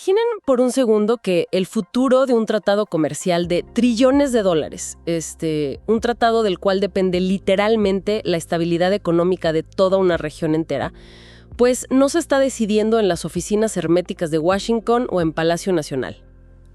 Imaginen por un segundo que el futuro de un tratado comercial de trillones de dólares, un tratado del cual depende literalmente la estabilidad económica de toda una región entera, pues no se está decidiendo en las oficinas herméticas de Washington o en Palacio Nacional.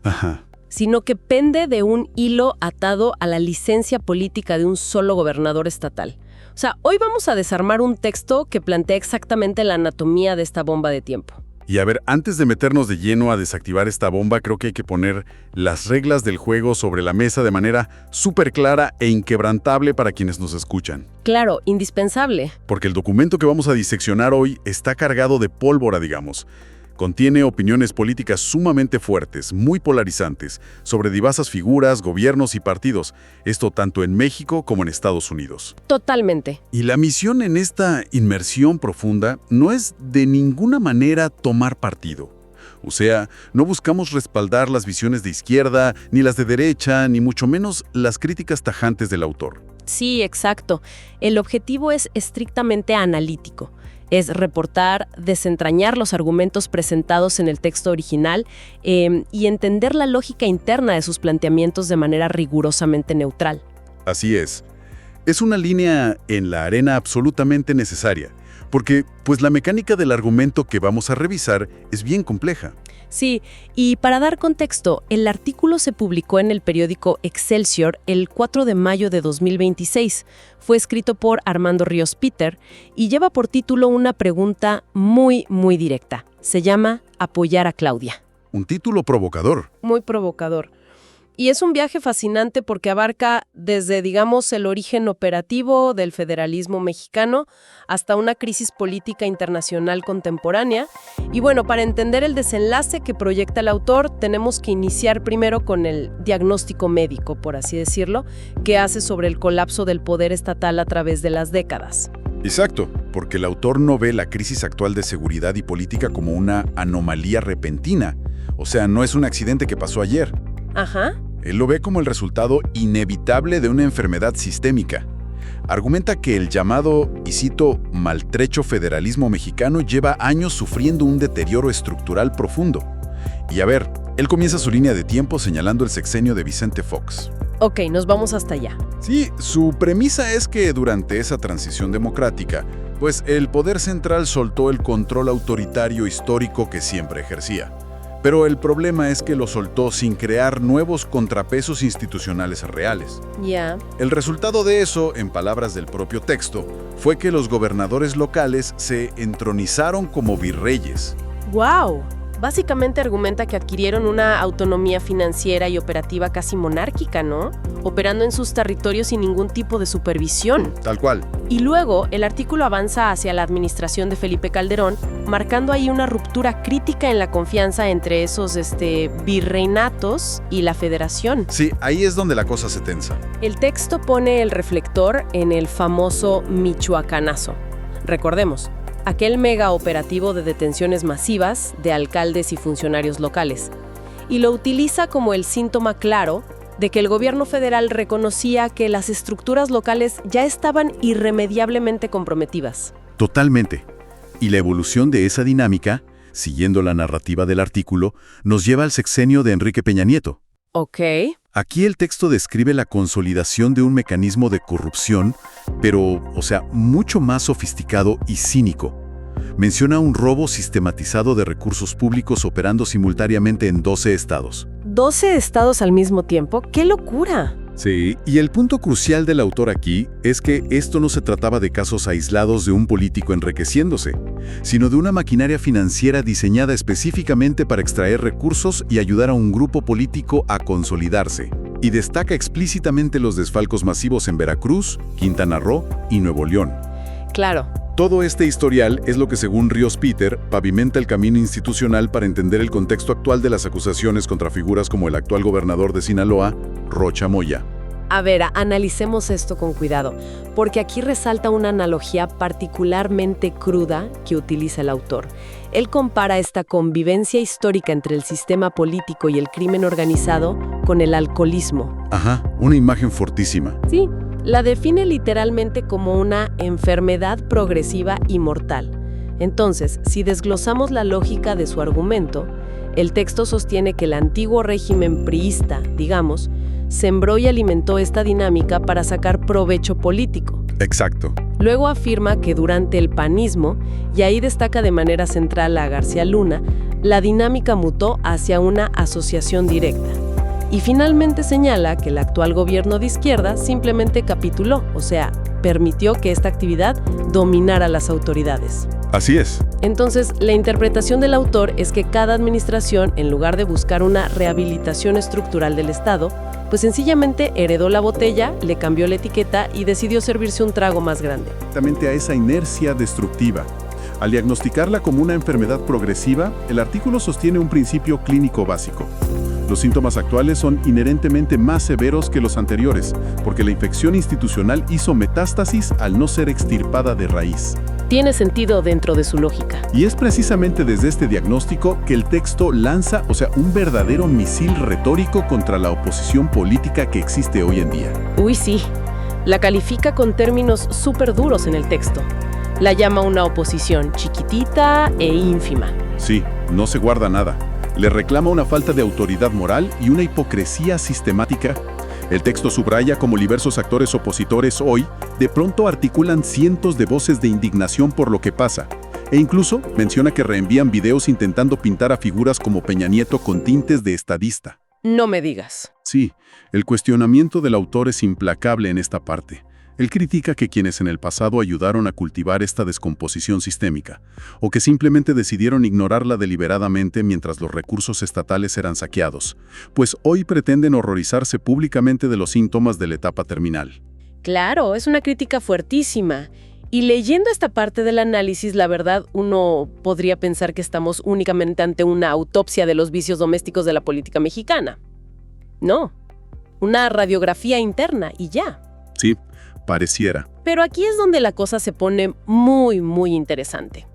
Ajá. Sino que pende de un hilo atado a la licencia política de un solo gobernador estatal. O sea, hoy vamos a desarmar un texto que plantea exactamente la anatomía de esta bomba de tiempo. Y a ver, antes de meternos de lleno a desactivar esta bomba, creo que hay que poner las reglas del juego sobre la mesa de manera súper clara e inquebrantable para quienes nos escuchan. Claro, indispensable. Porque el documento que vamos a diseccionar hoy está cargado de pólvora, digamos. Contiene opiniones políticas sumamente fuertes, muy polarizantes, sobre diversas figuras, gobiernos y partidos, esto tanto en México como en Estados Unidos. Totalmente. Y la misión en esta inmersión profunda no es de ninguna manera tomar partido. O sea, no buscamos respaldar las visiones de izquierda, ni las de derecha, ni mucho menos las críticas tajantes del autor. Sí, exacto. El objetivo es estrictamente analítico. Es reportar, desentrañar los argumentos presentados en el texto original y entender la lógica interna de sus planteamientos de manera rigurosamente neutral. Así es. Es una línea en la arena absolutamente necesaria, porque pues la mecánica del argumento que vamos a revisar es bien compleja. Sí, y para dar contexto, el artículo se publicó en el periódico Excelsior el 4 de mayo de 2026. Fue escrito por Armando Ríos Peter y lleva por título una pregunta muy, muy directa. Se llama Apoyar a Claudia. Un título provocador. Muy provocador. Y es un viaje fascinante porque abarca desde, digamos, el origen operativo del federalismo mexicano hasta una crisis política internacional contemporánea. Y bueno, para entender el desenlace que proyecta el autor, tenemos que iniciar primero con el diagnóstico médico, por así decirlo, que hace sobre el colapso del poder estatal a través de las décadas. Exacto, porque el autor no ve la crisis actual de seguridad y política como una anomalía repentina. O sea, no es un accidente que pasó ayer. Ajá. Él lo ve como el resultado inevitable de una enfermedad sistémica. Argumenta que el llamado, y cito, maltrecho federalismo mexicano lleva años sufriendo un deterioro estructural profundo. Y a ver, él comienza su línea de tiempo señalando el sexenio de Vicente Fox. Ok, nos vamos hasta allá. Sí, su premisa es que durante esa transición democrática, pues el poder central soltó el control autoritario histórico que siempre ejercía. Pero el problema es que lo soltó sin crear nuevos contrapesos institucionales reales. Ya. El resultado de eso, en palabras del propio texto, fue que los gobernadores locales se entronizaron como virreyes. ¡Wow! Básicamente argumenta que adquirieron una autonomía financiera y operativa casi monárquica, ¿no? Operando en sus territorios sin ningún tipo de supervisión. Tal cual. Y luego, el artículo avanza hacia la administración de Felipe Calderón, marcando ahí una ruptura crítica en la confianza entre esos virreinatos y la federación. Sí, ahí es donde la cosa se tensa. El texto pone el reflector en el famoso Michoacanazo. Recordemos, aquel mega operativo de detenciones masivas de alcaldes y funcionarios locales. Y lo utiliza como el síntoma claro de que el gobierno federal reconocía que las estructuras locales ya estaban irremediablemente comprometidas. Totalmente. Y la evolución de esa dinámica, siguiendo la narrativa del artículo, nos lleva al sexenio de Enrique Peña Nieto. Ok. Aquí el texto describe la consolidación de un mecanismo de corrupción, pero, mucho más sofisticado y cínico. Menciona un robo sistematizado de recursos públicos operando simultáneamente en 12 estados. ¿12 estados al mismo tiempo? ¡Qué locura! Sí, y el punto crucial del autor aquí es que esto no se trataba de casos aislados de un político enriqueciéndose, sino de una maquinaria financiera diseñada específicamente para extraer recursos y ayudar a un grupo político a consolidarse. Y destaca explícitamente los desfalcos masivos en Veracruz, Quintana Roo y Nuevo León. Claro. Todo este historial es lo que, según Ríos Peter, pavimenta el camino institucional para entender el contexto actual de las acusaciones contra figuras como el actual gobernador de Sinaloa, Rocha Moya. A ver, analicemos esto con cuidado, porque aquí resalta una analogía particularmente cruda que utiliza el autor. Él compara esta convivencia histórica entre el sistema político y el crimen organizado con el alcoholismo. Ajá, una imagen fortísima. Sí. La define literalmente como una enfermedad progresiva y mortal. Entonces, si desglosamos la lógica de su argumento, El texto sostiene que el antiguo régimen priista, digamos, sembró y alimentó esta dinámica para sacar provecho político. Exacto. Luego afirma que durante el panismo, y ahí destaca de manera central a García Luna, la dinámica mutó hacia una asociación directa. Y finalmente señala que el actual gobierno de izquierda simplemente capituló, o sea, permitió que esta actividad dominara las autoridades. Así es. Entonces, la interpretación del autor es que cada administración, en lugar de buscar una rehabilitación estructural del Estado, pues sencillamente heredó la botella, le cambió la etiqueta y decidió servirse un trago más grande. Exactamente a esa inercia destructiva. Al diagnosticarla como una enfermedad progresiva, el artículo sostiene un principio clínico básico. Los síntomas actuales son inherentemente más severos que los anteriores, porque la infección institucional hizo metástasis al no ser extirpada de raíz. Tiene sentido dentro de su lógica. Y es precisamente desde este diagnóstico que el texto lanza, un verdadero misil retórico contra la oposición política que existe hoy en día. Uy, sí. La califica con términos súper duros en el texto. La llama una oposición chiquitita e ínfima. Sí, no se guarda nada. Le reclama una falta de autoridad moral y una hipocresía sistemática. El texto subraya cómo diversos actores opositores hoy de pronto articulan cientos de voces de indignación por lo que pasa, e incluso menciona que reenvían videos intentando pintar a figuras como Peña Nieto con tintes de estadista. No me digas. Sí, el cuestionamiento del autor es implacable en esta parte. Él critica que quienes en el pasado ayudaron a cultivar esta descomposición sistémica, o que simplemente decidieron ignorarla deliberadamente mientras los recursos estatales eran saqueados, pues hoy pretenden horrorizarse públicamente de los síntomas de la etapa terminal. Claro, es una crítica fuertísima. Y leyendo esta parte del análisis, la verdad, uno podría pensar que estamos únicamente ante una autopsia de los vicios domésticos de la política mexicana. No, una radiografía interna y ya. Sí, pareciera. Pero aquí es donde la cosa se pone muy, muy interesante.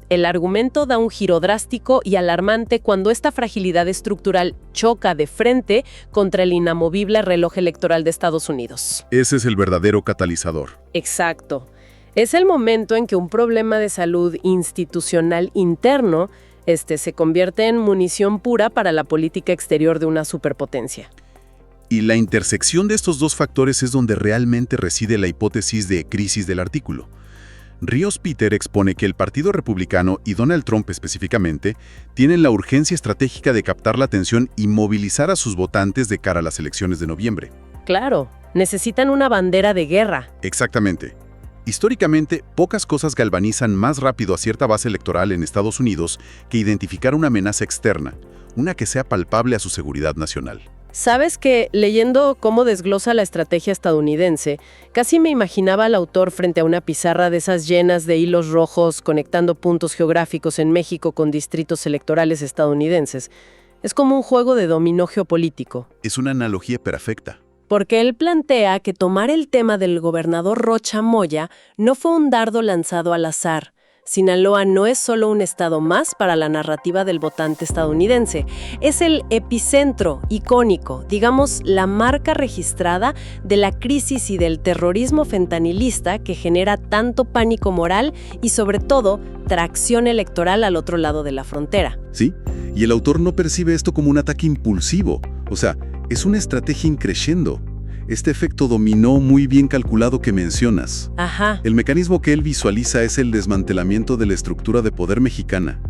El argumento da un giro drástico y alarmante cuando esta fragilidad estructural choca de frente contra el inamovible reloj electoral de Estados Unidos. Ese es el verdadero catalizador. Exacto. Es el momento en que un problema de salud institucional interno se convierte en munición pura para la política exterior de una superpotencia. Y la intersección de estos dos factores es donde realmente reside la hipótesis de crisis del artículo. Ríos Peter expone que el Partido Republicano y Donald Trump específicamente tienen la urgencia estratégica de captar la atención y movilizar a sus votantes de cara a las elecciones de noviembre. Claro, necesitan una bandera de guerra. Exactamente. Históricamente, pocas cosas galvanizan más rápido a cierta base electoral en Estados Unidos que identificar una amenaza externa, una que sea palpable a su seguridad nacional. Sabes que, leyendo cómo desglosa la estrategia estadounidense, casi me imaginaba al autor frente a una pizarra de esas llenas de hilos rojos conectando puntos geográficos en México con distritos electorales estadounidenses. Es como un juego de dominó geopolítico. Es una analogía perfecta. Porque él plantea que tomar el tema del gobernador Rocha Moya no fue un dardo lanzado al azar. Sinaloa no es solo un estado más para la narrativa del votante estadounidense. Es el epicentro icónico, digamos, la marca registrada de la crisis y del terrorismo fentanilista que genera tanto pánico moral y, sobre todo, tracción electoral al otro lado de la frontera. Sí, y el autor no percibe esto como un ataque impulsivo. Es una estrategia increciendo. Este efecto dominó muy bien calculado que mencionas. Ajá. El mecanismo que él visualiza es el desmantelamiento de la estructura de poder mexicana,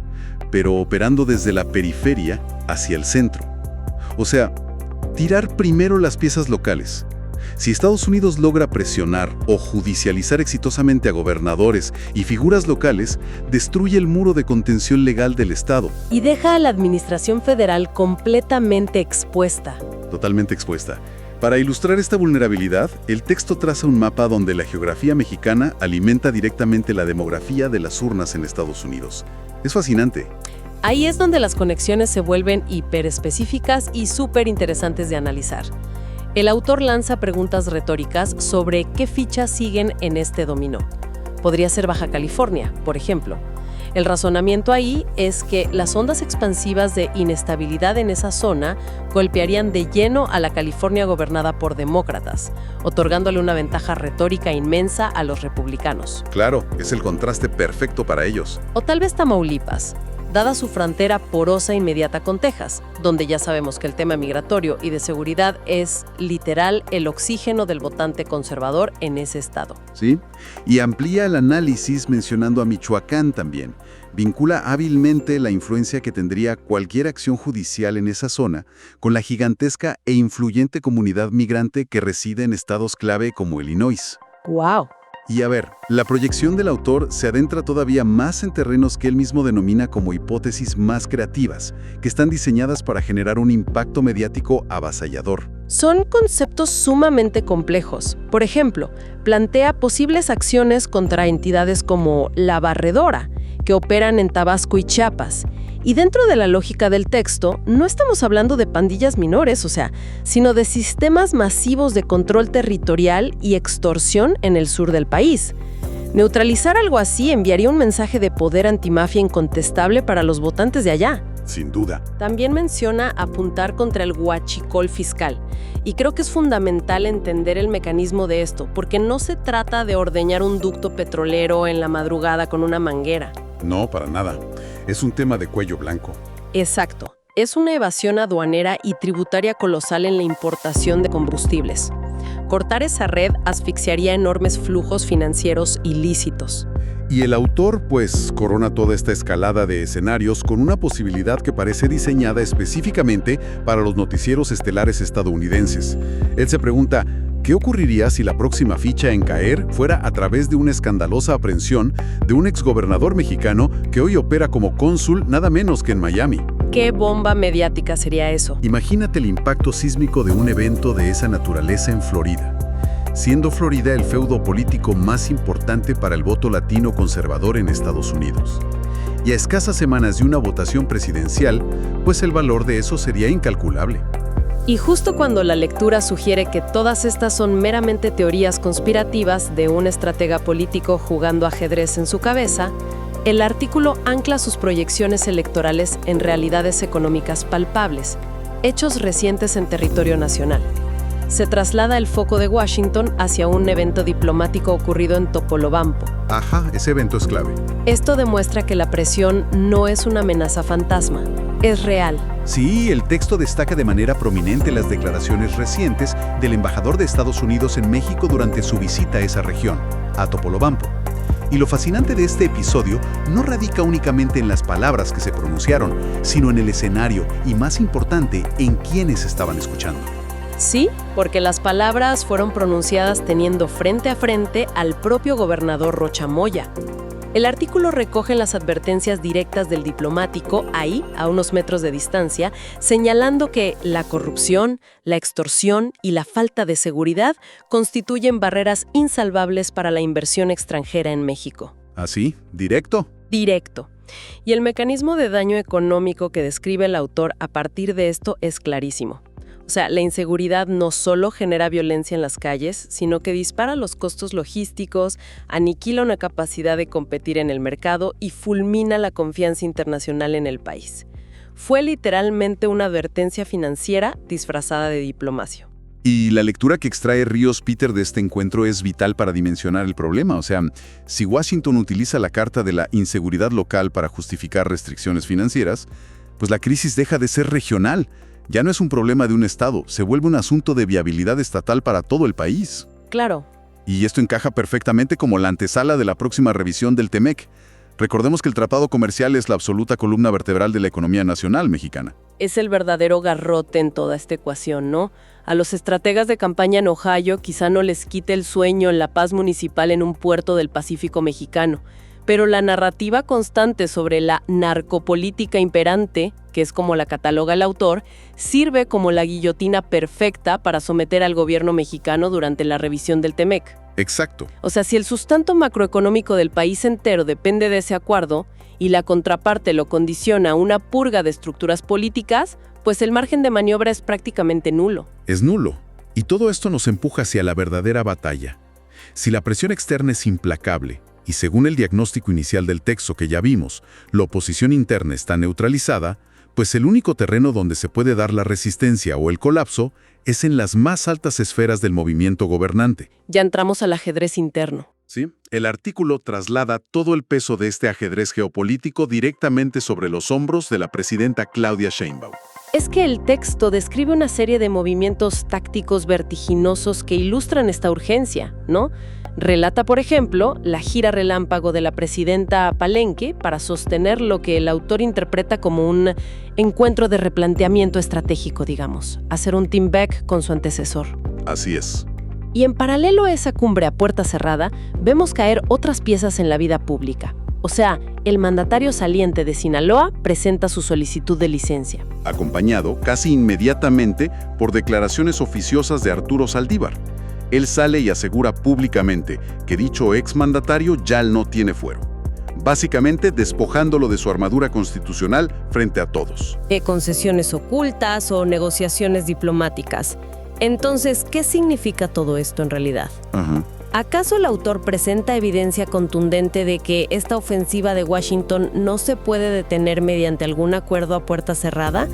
pero operando desde la periferia hacia el centro. Tirar primero las piezas locales. Si Estados Unidos logra presionar o judicializar exitosamente a gobernadores y figuras locales, destruye el muro de contención legal del Estado. Y deja a la administración federal completamente expuesta. Totalmente expuesta. Para ilustrar esta vulnerabilidad, el texto traza un mapa donde la geografía mexicana alimenta directamente la demografía de las urnas en Estados Unidos. Es fascinante. Ahí es donde las conexiones se vuelven hiperespecíficas y súper interesantes de analizar. El autor lanza preguntas retóricas sobre qué fichas siguen en este dominó. Podría ser Baja California, por ejemplo. El razonamiento ahí es que las ondas expansivas de inestabilidad en esa zona golpearían de lleno a la California gobernada por demócratas, otorgándole una ventaja retórica inmensa a los republicanos. Claro, es el contraste perfecto para ellos. O tal vez Tamaulipas, dada su frontera porosa e inmediata con Texas, donde ya sabemos que el tema migratorio y de seguridad es literal el oxígeno del votante conservador en ese estado. ¿Sí? Y amplía el análisis mencionando a Michoacán también. Vincula hábilmente la influencia que tendría cualquier acción judicial en esa zona con la gigantesca e influyente comunidad migrante que reside en estados clave como Illinois. ¡Wow! Y a ver, la proyección del autor se adentra todavía más en terrenos que él mismo denomina como hipótesis más creativas, que están diseñadas para generar un impacto mediático avasallador. Son conceptos sumamente complejos. Por ejemplo, plantea posibles acciones contra entidades como La Barredora, que operan en Tabasco y Chiapas. Y dentro de la lógica del texto, no estamos hablando de pandillas menores, sino de sistemas masivos de control territorial y extorsión en el sur del país. Neutralizar algo así enviaría un mensaje de poder antimafia incontestable para los votantes de allá. Sin duda. También menciona apuntar contra el huachicol fiscal. Y creo que es fundamental entender el mecanismo de esto, porque no se trata de ordeñar un ducto petrolero en la madrugada con una manguera. No, para nada. Es un tema de cuello blanco. Exacto. Es una evasión aduanera y tributaria colosal en la importación de combustibles. Cortar esa red asfixiaría enormes flujos financieros ilícitos. Y el autor, pues, corona toda esta escalada de escenarios con una posibilidad que parece diseñada específicamente para los noticieros estelares estadounidenses. Él se pregunta, ¿qué ocurriría si la próxima ficha en caer fuera a través de una escandalosa aprehensión de un exgobernador mexicano que hoy opera como cónsul nada menos que en Miami? ¿Qué bomba mediática sería eso? Imagínate el impacto sísmico de un evento de esa naturaleza en Florida, siendo Florida el feudo político más importante para el voto latino conservador en Estados Unidos. Y a escasas semanas de una votación presidencial, pues el valor de eso sería incalculable. Y justo cuando la lectura sugiere que todas estas son meramente teorías conspirativas de un estratega político jugando ajedrez en su cabeza, el artículo ancla sus proyecciones electorales en realidades económicas palpables, hechos recientes en territorio nacional. Se traslada el foco de Washington hacia un evento diplomático ocurrido en Topolobampo. Ajá, ese evento es clave. Esto demuestra que la presión no es una amenaza fantasma, es real. Sí, el texto destaca de manera prominente las declaraciones recientes del embajador de Estados Unidos en México durante su visita a esa región, a Topolobampo. Y lo fascinante de este episodio no radica únicamente en las palabras que se pronunciaron, sino en el escenario y, más importante, en quienes estaban escuchando. Sí, porque las palabras fueron pronunciadas teniendo frente a frente al propio gobernador Rocha Moya. El artículo recoge las advertencias directas del diplomático, ahí, a unos metros de distancia, señalando que la corrupción, la extorsión y la falta de seguridad constituyen barreras insalvables para la inversión extranjera en México. ¿Así? ¿Directo? Directo. Y el mecanismo de daño económico que describe el autor a partir de esto es clarísimo. La inseguridad no solo genera violencia en las calles, sino que dispara los costos logísticos, aniquila una capacidad de competir en el mercado y fulmina la confianza internacional en el país. Fue literalmente una advertencia financiera disfrazada de diplomacia. Y la lectura que extrae Ríos Peter de este encuentro es vital para dimensionar el problema. Si Washington utiliza la carta de la inseguridad local para justificar restricciones financieras, pues la crisis deja de ser regional. Ya no es un problema de un estado, se vuelve un asunto de viabilidad estatal para todo el país. Claro. Y esto encaja perfectamente como la antesala de la próxima revisión del TEMEC. Recordemos que el tratado comercial es la absoluta columna vertebral de la economía nacional mexicana. Es el verdadero garrote en toda esta ecuación, ¿no? A los estrategas de campaña en Ohio quizá no les quite el sueño la paz municipal en un puerto del Pacífico mexicano. Pero la narrativa constante sobre la narcopolítica imperante, que es como la cataloga el autor, sirve como la guillotina perfecta para someter al gobierno mexicano durante la revisión del TEMEC. Exacto. Si el sustento macroeconómico del país entero depende de ese acuerdo y la contraparte lo condiciona a una purga de estructuras políticas, pues el margen de maniobra es prácticamente nulo. Es nulo. Y todo esto nos empuja hacia la verdadera batalla. Si la presión externa es implacable, y según el diagnóstico inicial del texto que ya vimos, la oposición interna está neutralizada, pues el único terreno donde se puede dar la resistencia o el colapso es en las más altas esferas del movimiento gobernante. Ya entramos al ajedrez interno. ¿Sí? El artículo traslada todo el peso de este ajedrez geopolítico directamente sobre los hombros de la presidenta Claudia Sheinbaum. Es que el texto describe una serie de movimientos tácticos vertiginosos que ilustran esta urgencia, ¿no? Relata, por ejemplo, la gira relámpago de la presidenta a Palenque para sostener lo que el autor interpreta como un encuentro de replanteamiento estratégico, digamos, hacer un team back con su antecesor. Así es. Y en paralelo a esa cumbre a puerta cerrada, vemos caer otras piezas en la vida pública. O sea, el mandatario saliente de Sinaloa presenta su solicitud de licencia. Acompañado casi inmediatamente por declaraciones oficiosas de Arturo Saldívar. Él sale y asegura públicamente que dicho exmandatario ya no tiene fuero, básicamente despojándolo de su armadura constitucional frente a todos. Concesiones ocultas o negociaciones diplomáticas. Entonces, ¿qué significa todo esto en realidad? ¿Acaso el autor presenta evidencia contundente de que esta ofensiva de Washington no se puede detener mediante algún acuerdo a puerta cerrada?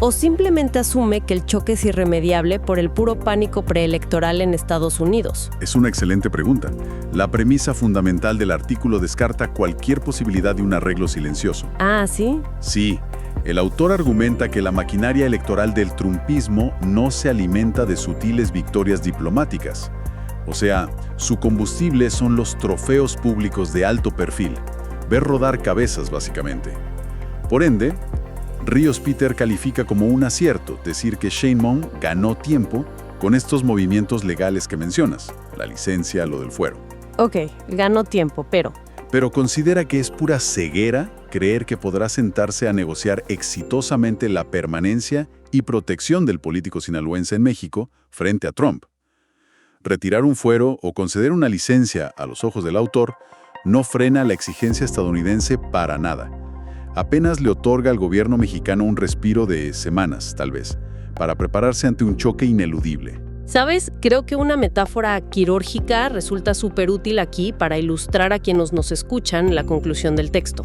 ¿O simplemente asume que el choque es irremediable por el puro pánico preelectoral en Estados Unidos? Es una excelente pregunta. La premisa fundamental del artículo descarta cualquier posibilidad de un arreglo silencioso. Ah, ¿sí? Sí. El autor argumenta que la maquinaria electoral del trumpismo no se alimenta de sutiles victorias diplomáticas. O sea, su combustible son los trofeos públicos de alto perfil, ver rodar cabezas básicamente. Por ende, Ríos Peter califica como un acierto decir que Sheinbaum ganó tiempo con estos movimientos legales que mencionas, la licencia, lo del fuero. Ok, ganó tiempo, Pero considera que es pura ceguera creer que podrá sentarse a negociar exitosamente la permanencia y protección del político sinaloense en México frente a Trump. Retirar un fuero o conceder una licencia a los ojos del autor no frena la exigencia estadounidense para nada. Apenas le otorga al gobierno mexicano un respiro de semanas, tal vez, para prepararse ante un choque ineludible. ¿Sabes? Creo que una metáfora quirúrgica resulta súper útil aquí para ilustrar a quienes nos escuchan la conclusión del texto.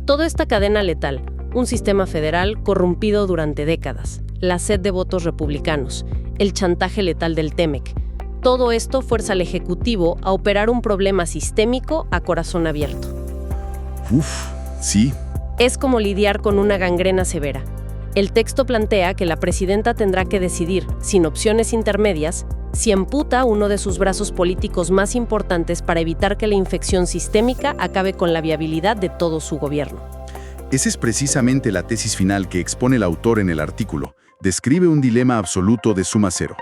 Toda esta cadena letal, un sistema federal corrompido durante décadas, la sed de votos republicanos, el chantaje letal del TEMEC, todo esto fuerza al Ejecutivo a operar un problema sistémico a corazón abierto. Sí. Es como lidiar con una gangrena severa. El texto plantea que la presidenta tendrá que decidir, sin opciones intermedias, si amputa uno de sus brazos políticos más importantes para evitar que la infección sistémica acabe con la viabilidad de todo su gobierno. Esa es precisamente la tesis final que expone el autor en el artículo. Describe un dilema absoluto de suma cero.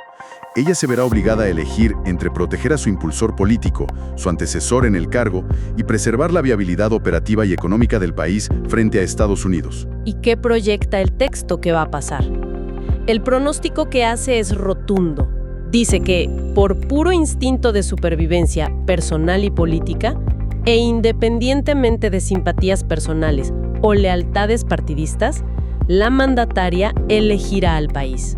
Ella se verá obligada a elegir entre proteger a su impulsor político, su antecesor en el cargo, y preservar la viabilidad operativa y económica del país frente a Estados Unidos. ¿Y qué proyecta el texto que va a pasar? El pronóstico que hace es rotundo. Dice que, por puro instinto de supervivencia personal y política, e independientemente de simpatías personales o lealtades partidistas, la mandataria elegirá al país.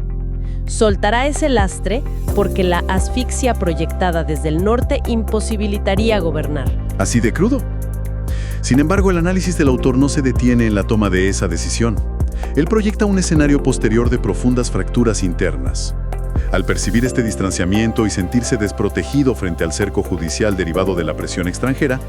Soltará ese lastre porque la asfixia proyectada desde el norte imposibilitaría gobernar. ¿Así de crudo? Sin embargo, el análisis del autor no se detiene en la toma de esa decisión. Él proyecta un escenario posterior de profundas fracturas internas. Al percibir este distanciamiento y sentirse desprotegido frente al cerco judicial derivado de la presión extranjera,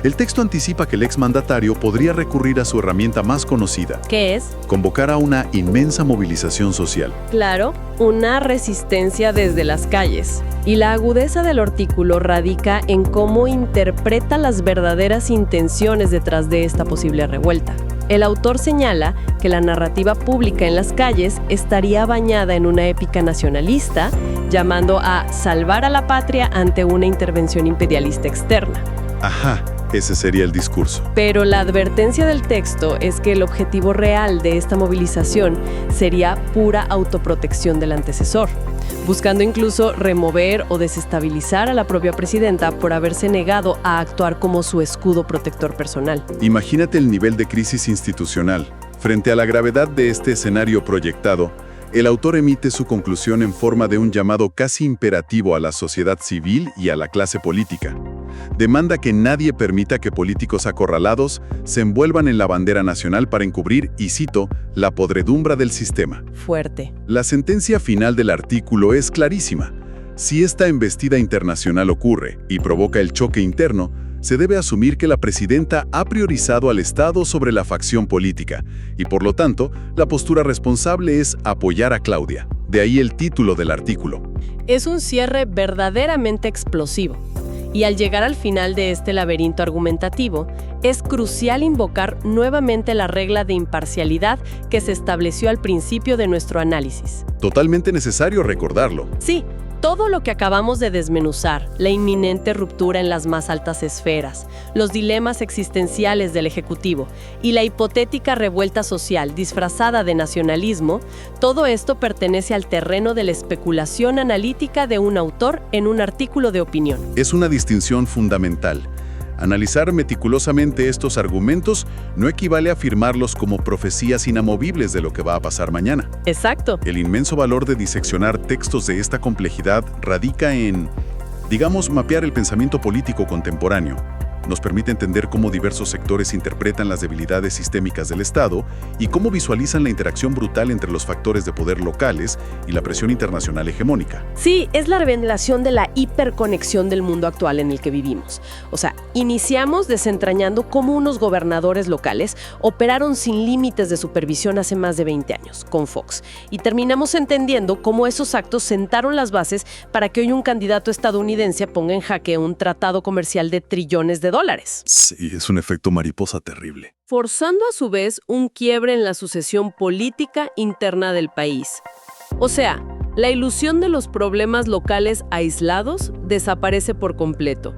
el texto anticipa que el exmandatario podría recurrir a su herramienta más conocida. ¿Qué es? Convocar a una inmensa movilización social. Claro, una resistencia desde las calles. Y la agudeza del artículo radica en cómo interpreta las verdaderas intenciones detrás de esta posible revuelta. El autor señala que la narrativa pública en las calles estaría bañada en una épica nacionalista, llamando a salvar a la patria ante una intervención imperialista externa. Ajá, ese sería el discurso. Pero la advertencia del texto es que el objetivo real de esta movilización sería pura autoprotección del antecesor, buscando incluso remover o desestabilizar a la propia presidenta por haberse negado a actuar como su escudo protector personal. Imagínate el nivel de crisis institucional. Frente a la gravedad de este escenario proyectado, el autor emite su conclusión en forma de un llamado casi imperativo a la sociedad civil y a la clase política. Demanda que nadie permita que políticos acorralados se envuelvan en la bandera nacional para encubrir, y cito, la podredumbre del sistema. Fuerte. La sentencia final del artículo es clarísima. Si esta embestida internacional ocurre y provoca el choque interno, se debe asumir que la presidenta ha priorizado al Estado sobre la facción política y, por lo tanto, la postura responsable es apoyar a Claudia. De ahí el título del artículo. Es un cierre verdaderamente explosivo. Y al llegar al final de este laberinto argumentativo, es crucial invocar nuevamente la regla de imparcialidad que se estableció al principio de nuestro análisis. Totalmente necesario recordarlo. Sí, todo lo que acabamos de desmenuzar, la inminente ruptura en las más altas esferas, los dilemas existenciales del Ejecutivo y la hipotética revuelta social disfrazada de nacionalismo, todo esto pertenece al terreno de la especulación analítica de un autor en un artículo de opinión. Es una distinción fundamental. Analizar meticulosamente estos argumentos no equivale a afirmarlos como profecías inamovibles de lo que va a pasar mañana. Exacto. El inmenso valor de diseccionar textos de esta complejidad radica en, digamos, mapear el pensamiento político contemporáneo. Nos permite entender cómo diversos sectores interpretan las debilidades sistémicas del Estado y cómo visualizan la interacción brutal entre los factores de poder locales y la presión internacional hegemónica. Sí, es la revelación de la hiperconexión del mundo actual en el que vivimos. O sea, iniciamos desentrañando cómo unos gobernadores locales operaron sin límites de supervisión hace más de 20 años, con Fox, y terminamos entendiendo cómo esos actos sentaron las bases para que hoy un candidato estadounidense ponga en jaque un tratado comercial de trillones de dólares. Sí, es un efecto mariposa terrible. Forzando a su vez un quiebre en la sucesión política interna del país. O sea, la ilusión de los problemas locales aislados desaparece por completo.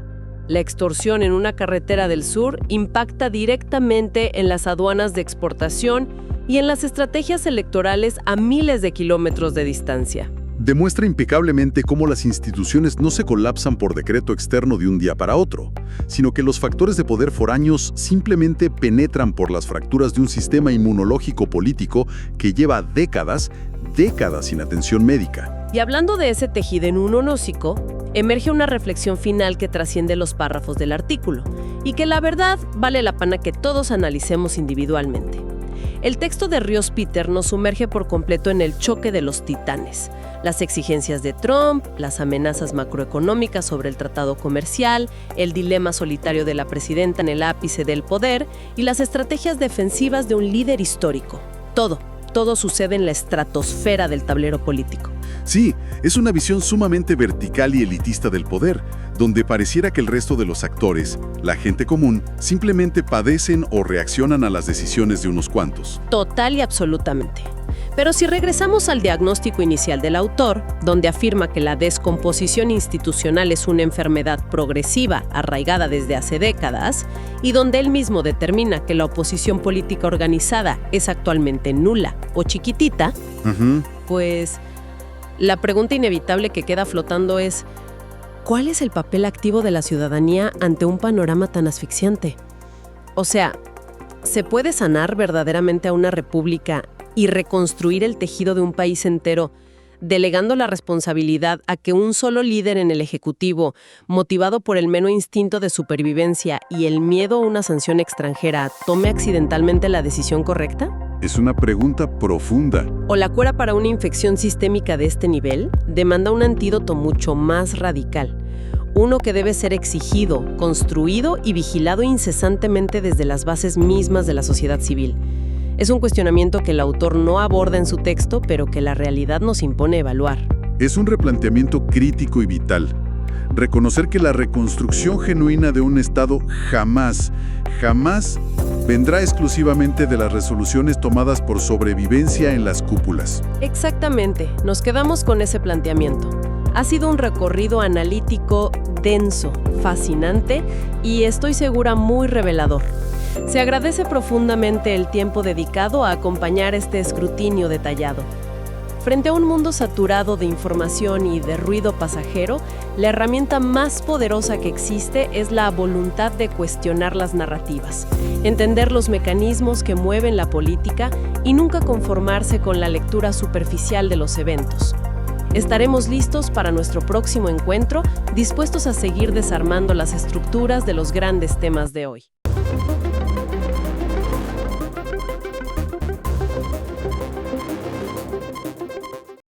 La extorsión en una carretera del sur impacta directamente en las aduanas de exportación y en las estrategias electorales a miles de kilómetros de distancia. Demuestra impecablemente cómo las instituciones no se colapsan por decreto externo de un día para otro, sino que los factores de poder foráneos simplemente penetran por las fracturas de un sistema inmunológico político que lleva décadas sin atención médica. Y hablando de ese tejido inmunológico, emerge una reflexión final que trasciende los párrafos del artículo y que la verdad vale la pena que todos analicemos individualmente. El texto de Rios Peter nos sumerge por completo en el choque de los titanes, las exigencias de Trump, las amenazas macroeconómicas sobre el tratado comercial, el dilema solitario de la presidenta en el ápice del poder y las estrategias defensivas de un líder histórico. Todo sucede en la estratosfera del tablero político. Sí, es una visión sumamente vertical y elitista del poder, donde pareciera que el resto de los actores, la gente común, simplemente padecen o reaccionan a las decisiones de unos cuantos. Total y absolutamente. Pero si regresamos al diagnóstico inicial del autor, donde afirma que la descomposición institucional es una enfermedad progresiva arraigada desde hace décadas, y donde él mismo determina que la oposición política organizada es actualmente nula o chiquitita, pues la pregunta inevitable que queda flotando es: ¿cuál es el papel activo de la ciudadanía ante un panorama tan asfixiante? O sea, ¿se puede sanar verdaderamente a una república y reconstruir el tejido de un país entero, delegando la responsabilidad a que un solo líder en el Ejecutivo, motivado por el mero instinto de supervivencia y el miedo a una sanción extranjera, tome accidentalmente la decisión correcta? Es una pregunta profunda. ¿O la cura para una infección sistémica de este nivel demanda un antídoto mucho más radical? Uno que debe ser exigido, construido y vigilado incesantemente desde las bases mismas de la sociedad civil. Es un cuestionamiento que el autor no aborda en su texto, pero que la realidad nos impone evaluar. Es un replanteamiento crítico y vital. Reconocer que la reconstrucción genuina de un Estado jamás vendrá exclusivamente de las resoluciones tomadas por sobrevivencia en las cúpulas. Exactamente, nos quedamos con ese planteamiento. Ha sido un recorrido analítico denso, fascinante y estoy segura muy revelador. Se agradece profundamente el tiempo dedicado a acompañar este escrutinio detallado. Frente a un mundo saturado de información y de ruido pasajero, la herramienta más poderosa que existe es la voluntad de cuestionar las narrativas, entender los mecanismos que mueven la política y nunca conformarse con la lectura superficial de los eventos. Estaremos listos para nuestro próximo encuentro, dispuestos a seguir desarmando las estructuras de los grandes temas de hoy.